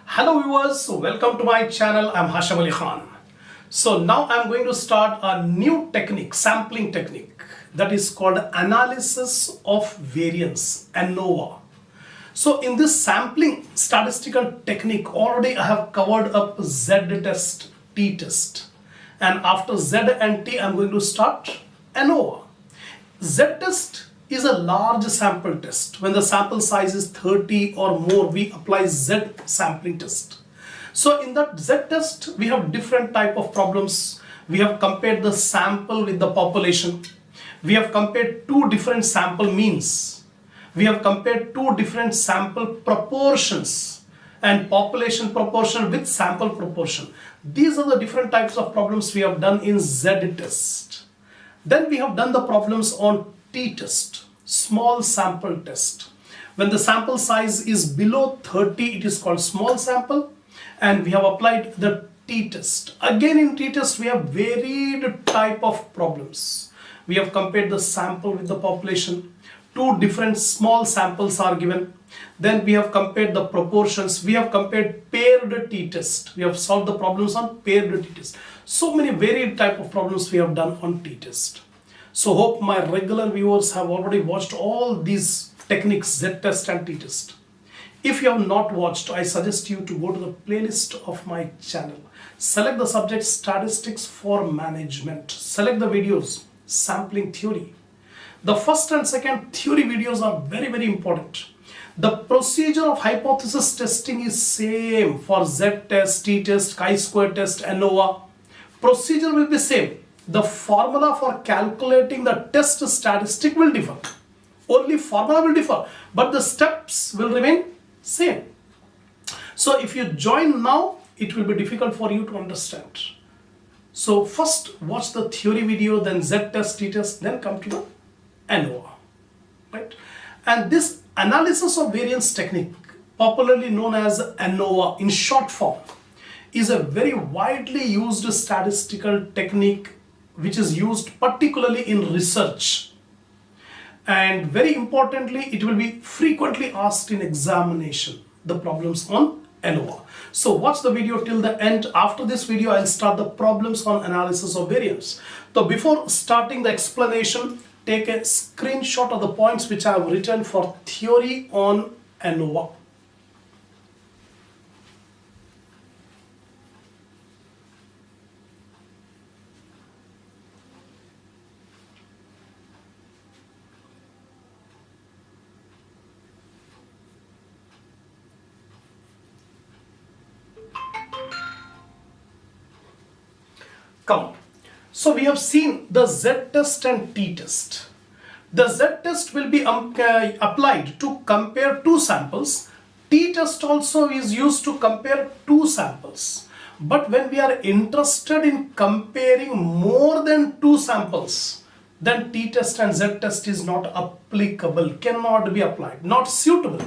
Hello viewers, welcome to my channel. I'm Hasham Ali Khan. So now I'm going to start a new technique, sampling technique, that is called analysis of variance, ANOVA. So in this sampling statistical technique, already I have covered up Z test, T test, and after Z and T I'm going to start ANOVA. Z test is a large sample test. When the sample size is 30 or more, we apply Z sampling test. So in that Z test, we have different type of problems. We have compared the sample with the population. We have compared two different sample means. We have compared two different sample proportions and population proportion with sample proportion. These are the different types of problems we have done in Z test. Then we have done the problems on T test, small sample test. When the sample size is below 30, it is called small sample, and we have applied the T test. Again in T test, we have varied type of problems. We have compared the sample with the population. Two different small samples are given. Then we have compared the proportions. We have compared paired T test. We have solved the problems on paired T test. So many varied type of problems we have done on T test. So hope my regular viewers have already watched all these techniques, Z test and T test. If you have not watched, I suggest you to go to the playlist of my channel. Select the subject statistics for management. Select the videos, sampling theory. The first and second theory videos are very important. The procedure of hypothesis testing is same for Z test, T test, chi-square test, ANOVA. Procedure will be same. The formula for calculating the test statistic will differ. Only formula will differ, but the steps will remain same. So if you join now, it will be difficult for you to understand. So first watch the theory video, then Z test, T test, then come to the ANOVA. Right? And this analysis of variance technique, popularly known as ANOVA in short form, is a very widely used statistical technique which is used particularly in research, and very importantly it will be frequently asked in examination, the problems on ANOVA. So watch the video till the end. After this video I'll start the problems on analysis of variance. So before starting the explanation, take a screenshot of the points which I have written for theory on ANOVA. Come on. So we have seen the Z test and T test. The Z test will be applied to compare two samples. T test also is used to compare two samples. But when we are interested in comparing more than two samples, then T test and Z test is not applicable, cannot be applied, not suitable.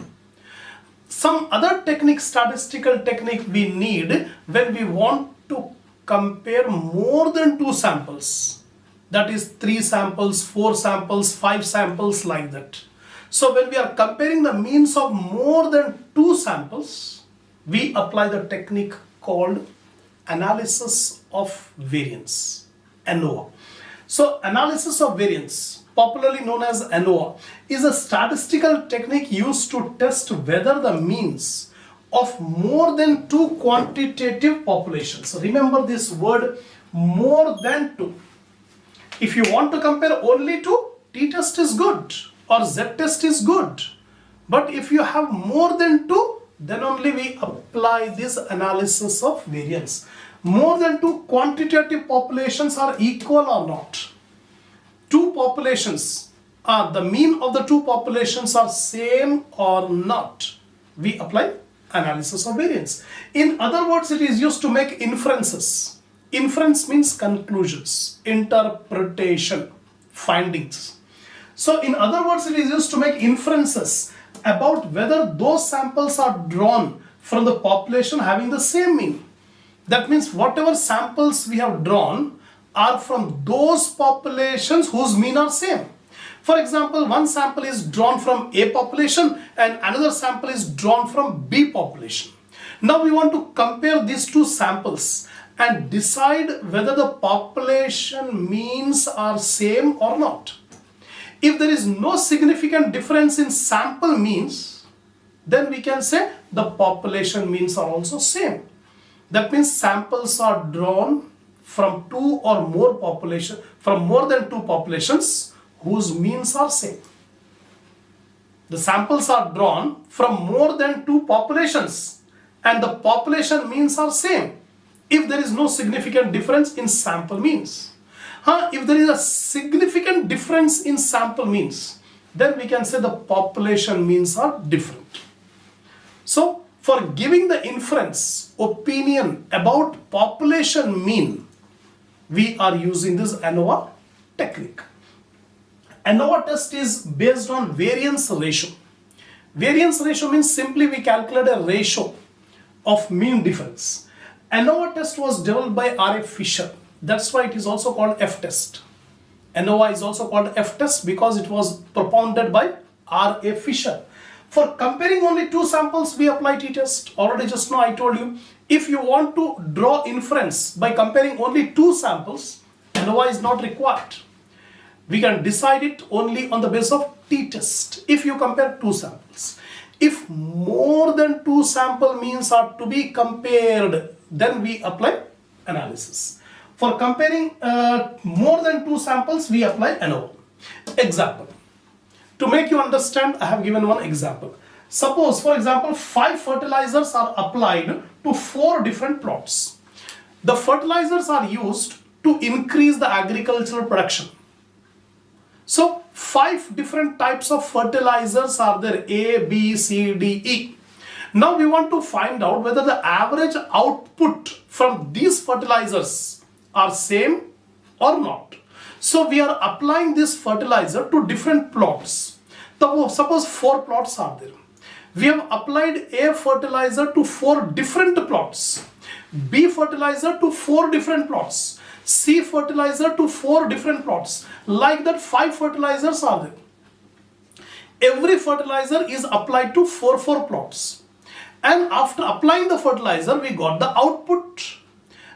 Some other technique, statistical technique we need when we want to compare more than two samples, that is 3 samples, 4 samples, 5 samples, like that. So when we are comparing the means of more than 2 samples, we apply the technique called analysis of variance, ANOVA. So analysis of variance, popularly known as ANOVA, is a statistical technique used to test whether the means of more than 2 quantitative populations. Remember this word, more than 2. If you want to compare only 2, T test is good or Z test is good. But if you have more than 2, then only we apply this analysis of variance. More than 2 quantitative populations are equal or not. 2 populations, the mean of the 2 populations are same or not. We apply analysis of variance. In other words, it is used to make inferences. Inference means conclusions, interpretation, findings. So in other words, it is used to make inferences about whether those samples are drawn from the population having the same mean. That means whatever samples we have drawn are from those populations whose mean are same. For example, one sample is drawn from A population and another sample is drawn from B population. Now we want to compare these two samples and decide whether the population means are same or not. If there is no significant difference in sample means, then we can say the population means are also same. That means samples are drawn from two or more population, from more than two populations whose means are same. The samples are drawn from more than two populations and the population means are same if there is no significant difference in sample means. If there is a significant difference in sample means, then we can say the population means are different. So for giving the inference opinion about population mean, we are using this ANOVA technique. ANOVA test is based on variance ratio. Variance ratio means simply we calculate a ratio of mean difference. ANOVA test was developed by R.A. Fisher. That's why it is also called F test. ANOVA is also called F test because it was propounded by R.A. Fisher. For comparing only two samples, we apply t-test. Already just now I told you, if you want to draw inference by comparing only two samples, ANOVA is not required. We can decide it only on the basis of t-test if you compare two samples. If more than two sample means are to be compared, then we apply analysis. For comparing more than two samples, we apply ANOVA. Example. To make you understand, I have given one example. Suppose, for example, 5 fertilizers are applied to 4 different plots. The fertilizers are used to increase the agricultural production. So, 5 different types of fertilizers are there, A, B, C, D, E. Now we want to find out whether the average output from these fertilizers are same or not. So we are applying this fertilizer to different plots. Suppose 4 plots are there. We have applied A fertilizer to 4 different plots, B fertilizer to 4 different plots, C fertilizer to 4 different plots. Like that 5 fertilizers are there. Every fertilizer is applied to 4 plots. And after applying the fertilizer, we got the output.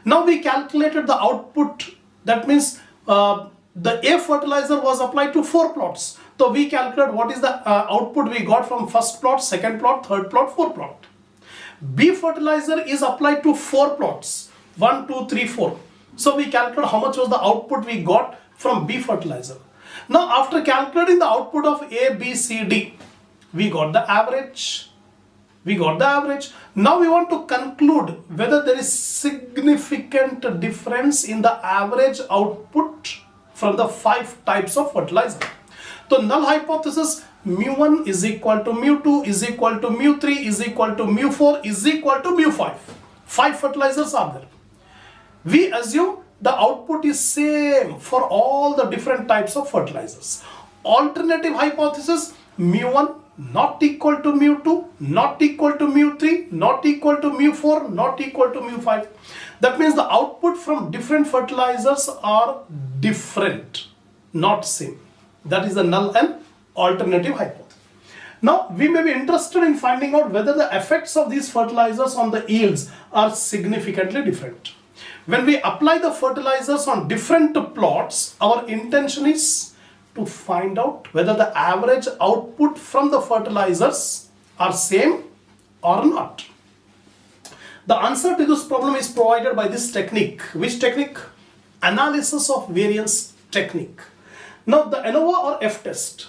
Now we calculated the output. That means the A fertilizer was applied to 4 plots. So we calculate what is the output we got from first plot, second plot, third plot, fourth plot. B fertilizer is applied to 4 plots. 1, 2, 3, 4. So we calculate how much was the output we got from B fertilizer. Now after calculating the output of A, B, C, D, we got the average. Now we want to conclude whether there is significant difference in the average output from the 5 types of fertilizer. So null hypothesis mu1 is equal to mu2 is equal to mu3 is equal to mu4 is equal to mu5. 5 fertilizers are there. We assume the output is same for all the different types of fertilizers. Alternative hypothesis mu1 not equal to mu2, not equal to mu3, not equal to mu4, not equal to mu5. That means the output from different fertilizers are different, not same. That is the null and alternative hypothesis. Now we may be interested in finding out whether the effects of these fertilizers on the yields are significantly different. When we apply the fertilizers on different plots, our intention is to find out whether the average output from the fertilizers are same or not. The answer to this problem is provided by this technique. Which technique? Analysis of variance technique. Now the ANOVA or F test,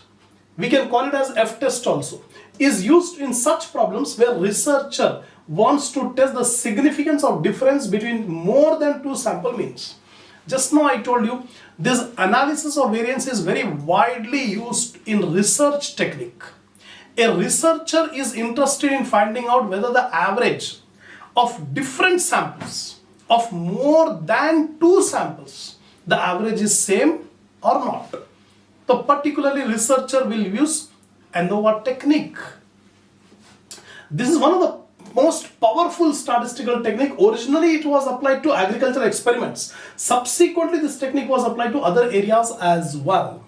we can call it as F test also, is used in such problems where researcher wants to test the significance of difference between more than 2 sample means. Just now I told you this analysis of variance is very widely used in research technique. A researcher is interested in finding out whether the average of different samples of more than 2 samples, the average is same or not. So particularly researcher will use ANOVA technique. This is one of the most powerful statistical technique. Originally it was applied to agricultural experiments. Subsequently this technique was applied to other areas as well.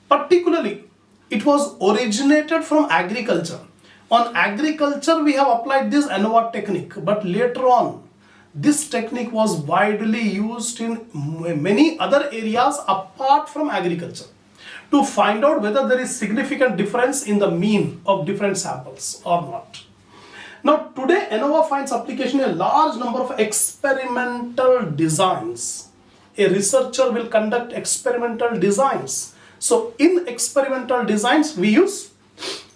Particularly it was originated from agriculture, On agriculture, we have applied this ANOVA technique, but later on, this technique was widely used in many other areas apart from agriculture to find out whether there is significant difference in the mean of different samples or not. Now today ANOVA finds application in a large number of experimental designs. A researcher will conduct experimental designs. So in experimental designs we use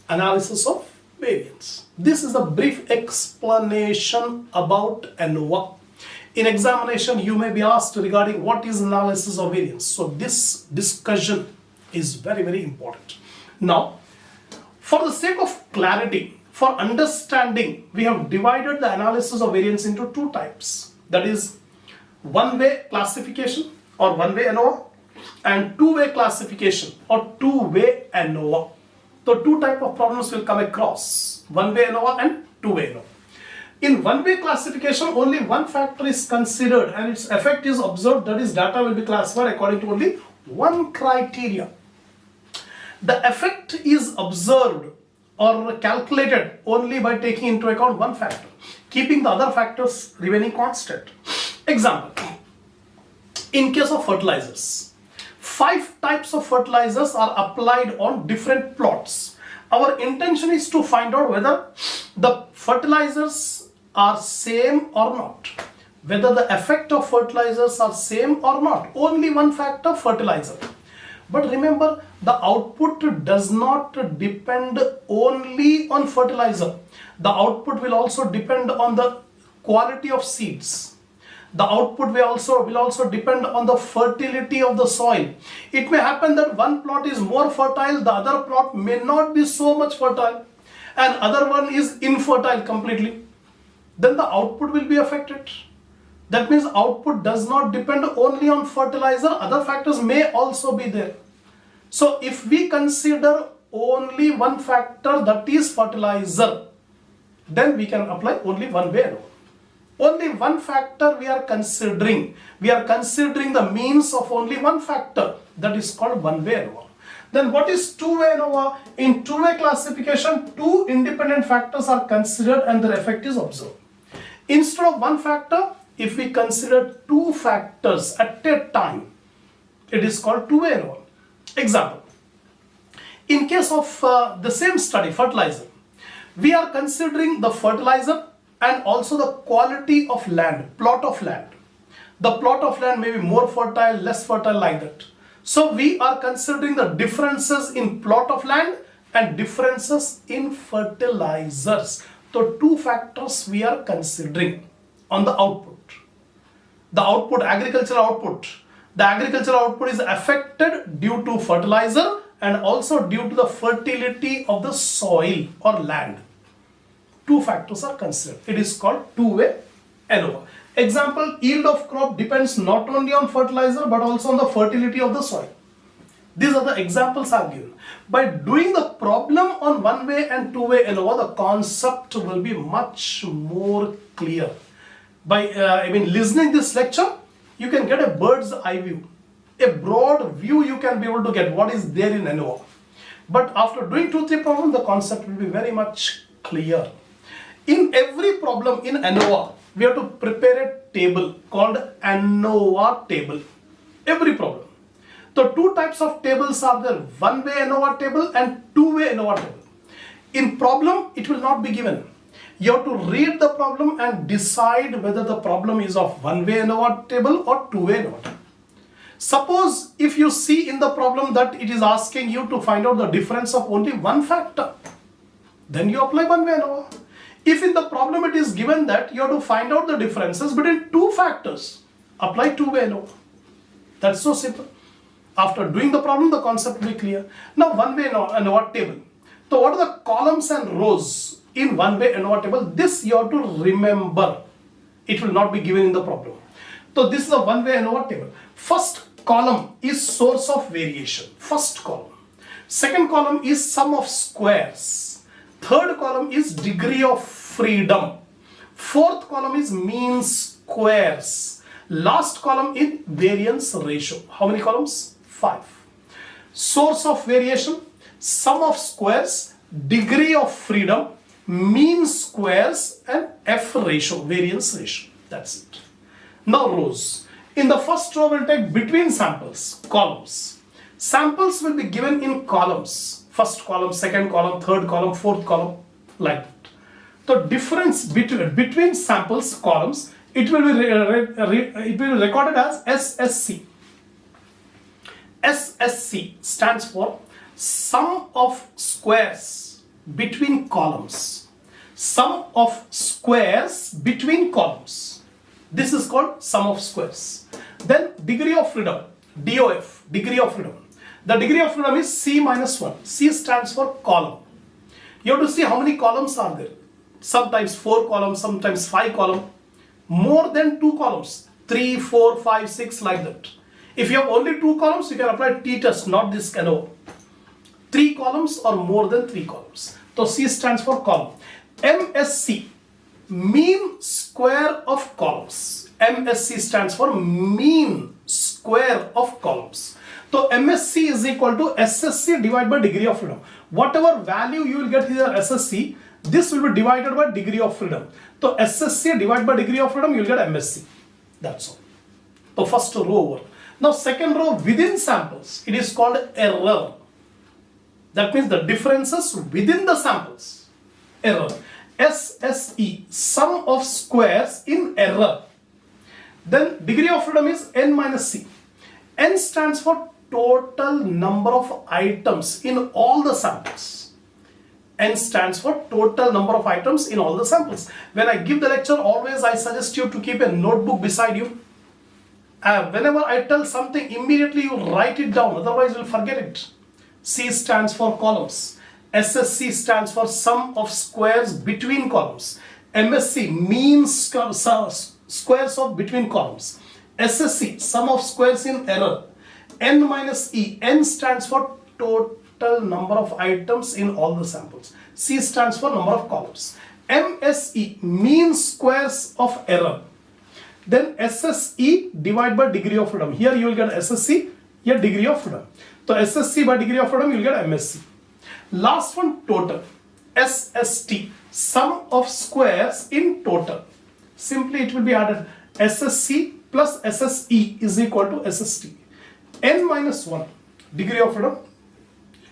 analysis of variance. This is a brief explanation about ANOVA. In examination you may be asked regarding what is analysis of variance. So this discussion is very, very important. Now, for the sake of clarity, for understanding, we have divided the analysis of variance into two types. That is one-way classification or one-way ANOVA and two-way classification or two-way ANOVA. So two types of problems will come across, one-way ANOVA and two-way ANOVA. In one-way classification, only one factor is considered and its effect is observed, that is data will be classified according to only one criteria. The effect is observed or calculated only by taking into account one factor, keeping the other factors remaining constant. Example, in case of fertilizers, 5 types of fertilizers are applied on different plots. Our intention is to find out whether the fertilizers are same or not, whether the effect of fertilizers are same or not. Only one factor, fertilizer. But remember, the output does not depend only on fertilizer. The output will also depend on the quality of seeds. The output will also depend on the fertility of the soil. It may happen that one plot is more fertile, the other plot may not be so much fertile, and other one is infertile completely. Then the output will be affected. That means output does not depend only on fertilizer, other factors may also be there. So if we consider only one factor, that is fertilizer, then we can apply only one way ANOVA. Only one factor we are considering. We are considering the means of only one factor, that is called one way ANOVA. Then what is two-way ANOVA? In two-way classification, two independent factors are considered and their effect is observed. Instead of one factor, if we consider two factors at a time, it is called two-way ANOVA. Example, in case of the same study, fertilizer, we are considering the fertilizer and also the quality of land, plot of land. The plot of land may be more fertile, less fertile, like that. So we are considering the differences in plot of land and differences in fertilizers. So two factors we are considering on the output. The output, agricultural output. The agricultural output is affected due to fertilizer and also due to the fertility of the soil or land. Two factors are considered. It is called two-way ANOVA. Example, yield of crop depends not only on fertilizer but also on the fertility of the soil. These are the examples I have given. By doing the problem on one-way and two-way ANOVA, the concept will be much more clear. By listening this lecture, you can get a bird's eye view. A broad view you can be able to get what is there in ANOVA. But after doing 2-3 problems, the concept will be very much clear. In every problem in ANOVA, we have to prepare a table called ANOVA table. Every problem. So two types of tables are there, one-way ANOVA table and two-way ANOVA table. In problem, it will not be given. You have to read the problem and decide whether the problem is of one-way ANOVA table or two-way ANOVA table. Suppose if you see in the problem that it is asking you to find out the difference of only one factor, then you apply one-way ANOVA. If in the problem it is given that you have to find out the differences between two factors, apply two-way ANOVA. That's so simple. After doing the problem, the concept will be clear. Now one-way ANOVA table. So what are the columns and rows in one-way ANOVA table? This you have to remember. It will not be given in the problem. So this is a one-way ANOVA table. First column is source of variation. First column. Second column is sum of squares. Third column is degree of freedom. Fourth column is mean squares. Last column is variance ratio. How many columns? 5. Source of variation, sum of squares, degree of freedom, mean squares, and F ratio, variance ratio. That's it. Now rows. In the first row, we'll take between samples, columns. Samples will be given in columns. First column, second column, third column, fourth column, like that. The difference between samples, columns, it will be recorded as SSC. SSC stands for sum of squares between columns. Sum of squares between columns. This is called sum of squares. Then degree of freedom, DOF, degree of freedom. The degree of freedom is C minus 1. C stands for column. You have to see how many columns are there. Sometimes 4 columns, sometimes 5 columns. More than 2 columns. 3, 4, 5, 6, like that. If you have only 2 columns, you can apply t-test, not this ANOVA. 3 columns or more than 3 columns. So C stands for column. MSC, mean square of columns. MSC stands for mean square of columns. So MSC is equal to SSC divided by degree of freedom. Whatever value you will get here SSC, this will be divided by degree of freedom. So SSC divided by degree of freedom, you will get MSC. That's all. So first row over. Now second row within samples, it is called error. That means the differences within the samples. Error. SSE, sum of squares in error. Then degree of freedom is N minus C. N stands for total number of items in all the samples. N stands for total number of items in all the samples. When I give the lecture, always I suggest you to keep a notebook beside you. Whenever I tell something, immediately you write it down, otherwise you'll forget it. C stands for columns. SSC stands for sum of squares between columns. MSC, mean squares of between columns. SSC, sum of squares in error. N minus E, N stands for total number of items in all the samples. C stands for number of columns. MSE, mean squares of error. Then SSE divided by degree of freedom. Here you will get SSC, here degree of freedom. So SSC by degree of freedom, you will get MSC. Last one, total. SST, sum of squares in total. Simply it will be added SSC plus SSE is equal to SST. N minus 1, degree of freedom,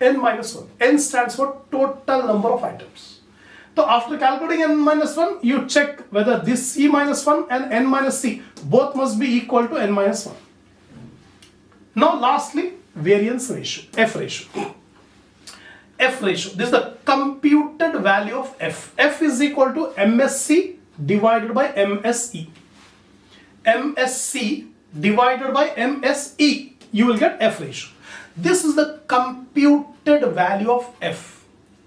N minus 1. N stands for total number of items. So after calculating N minus 1, you check whether this C minus 1 and N minus C, both must be equal to N minus 1. Now lastly, variance ratio, F ratio. F ratio, this is the computed value of F. F is equal to MSC divided by MSE. MSC divided by MSE, you will get F ratio. This is the computed value of F.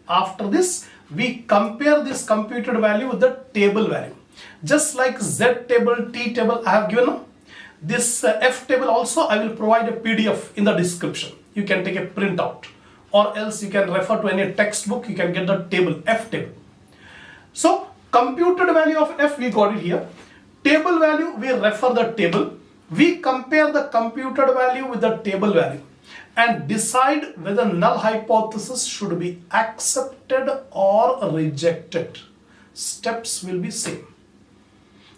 After this, we compare this computed value with the table value. Just like Z table, T table I have given now. This F table also I will provide a PDF in the description. You can take a printout, or else you can refer to any textbook, you can get the table, F table. So computed value of F, we got it here. Table value, we refer the table. We compare the computed value with the table value and decide whether null hypothesis should be accepted or rejected. Steps will be same.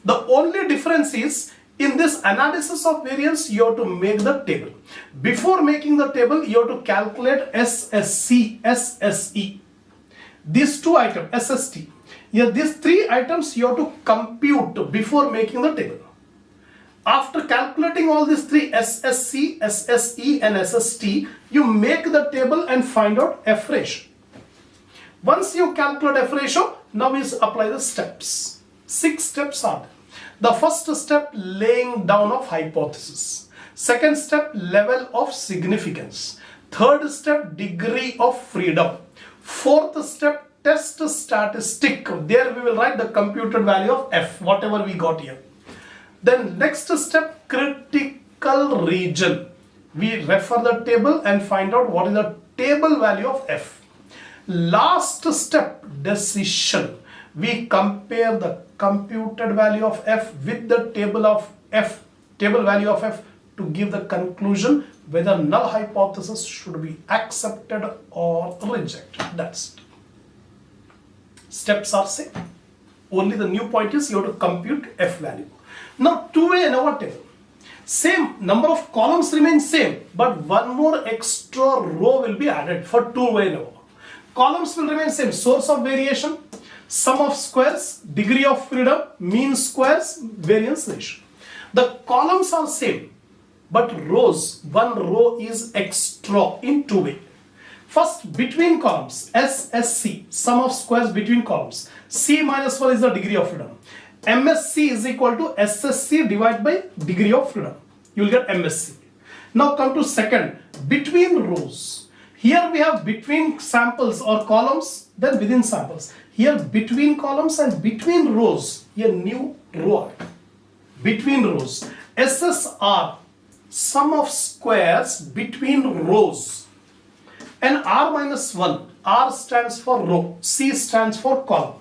The only difference is, in this analysis of variance, you have to make the table. Before making the table, you have to calculate SSC, SSE. These two items, SST. Yeah, these 3 items you have to compute before making the table. After calculating all these 3, SSC, SSE and SST, you make the table and find out F ratio. Once you calculate F ratio, now we apply the steps. 6 steps are there. The first step, laying down of hypothesis. Second step, level of significance. Third step, degree of freedom. Fourth step, test statistic. There we will write the computed value of F, whatever we got here. Then next step, critical region. We refer the table and find out what is the table value of F. Last step, decision. We compare the computed value of F with the table value of F to give the conclusion whether null hypothesis should be accepted or rejected. That's it. Steps are same. Only the new point is you have to compute f value. Now two-way ANOVA table. Same number of columns remain same, but one more extra row will be added for two-way ANOVA. Columns will remain same. Source of variation, sum of squares, degree of freedom, mean squares, variance ratio. The columns are same, but rows, one row is extra in two-way. First, between columns, SSC, sum of squares between columns. C minus 1 is the degree of freedom. MSC is equal to SSC divided by degree of freedom. You will get MSC. Now come to second, between rows. Here we have between samples or columns, then within samples. Here between columns and between rows, here new row. Between rows. SSR, sum of squares between rows. And R minus 1, R stands for row, C stands for column.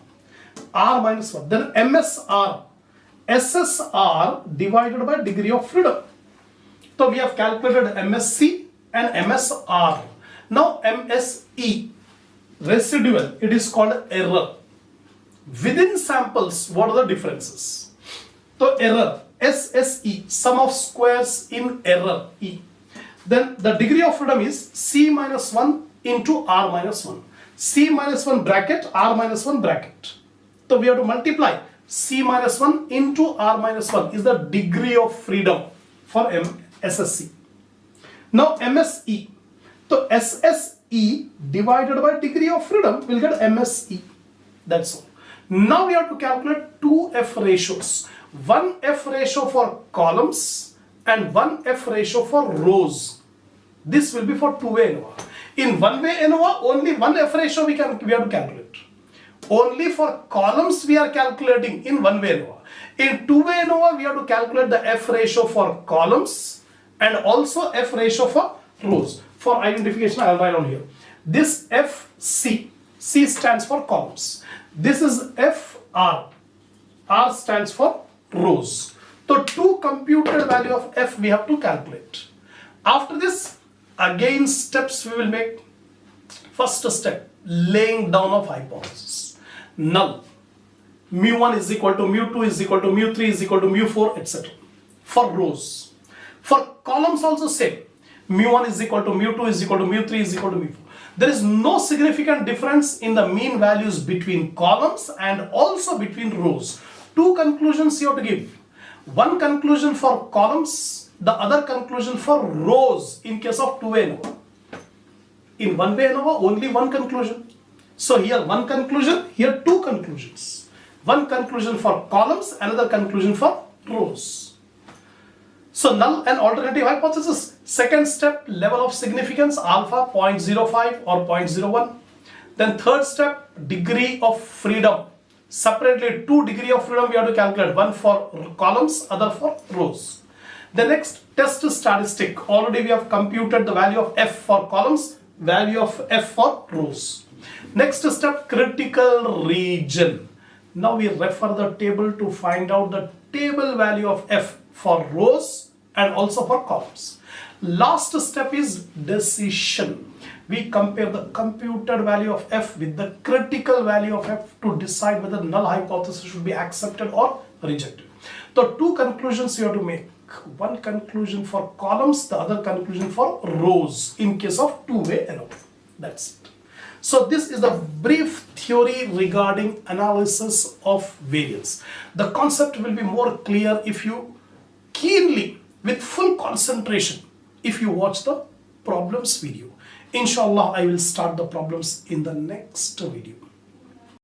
R minus 1. Then MSR, SSR divided by degree of freedom. So we have calculated MSC and MSR. Now MSE, residual, it is called error. Within samples, what are the differences? So error, SSE, sum of squares in error, E. Then the degree of freedom is C minus 1 into R minus 1. C minus 1 bracket, R minus 1 bracket. So we have to multiply C minus 1 into R minus 1 is the degree of freedom for SSC. Now MSE. So SSE divided by degree of freedom will get MSE. That's all. Now we have to calculate two F ratios. One F ratio for columns and one F ratio for rows. This will be for two-way ANOVA. In one-way ANOVA, only one F ratio we have to calculate. Only for columns we are calculating in one-way ANOVA. In two-way ANOVA, we have to calculate the F ratio for columns and also F ratio for rows. For identification, I will write on here. This FC, C stands for columns. This is FR, R stands for rows. So two computed value of F we have to calculate. After this, again steps we will make. First step, laying down of hypothesis. Null. Mu1 is equal to mu2 is equal to mu3 is equal to mu4, etc. For rows. For columns also same. Mu1 is equal to mu2 is equal to mu3 is equal to mu4. There is no significant difference in the mean values between columns and also between rows. Two conclusions you have to give. One conclusion for columns, the other conclusion for rows in case of two-way ANOVA. In one-way ANOVA, only one conclusion. So here one conclusion, here two conclusions. One conclusion for columns, another conclusion for rows. So null and alternative hypothesis. Second step, level of significance, alpha 0.05 or 0.01. Then third step, degree of freedom. Separately, two degree of freedom we have to calculate. One for columns, other for rows. The next, test statistic. Already we have computed the value of F for columns, value of F for rows. Next step, critical region. Now we refer the table to find out the table value of F for rows and also for columns. Last step is decision. We compare the computed value of F with the critical value of F to decide whether null hypothesis should be accepted or rejected. So two conclusions you have to make. One conclusion for columns, the other conclusion for rows in case of two-way ANOVA. That's it. So this is the brief theory regarding analysis of variance. The concept will be more clear if you keenly, with full concentration, if you watch the problems video. Inshallah, I will start the problems in the next video.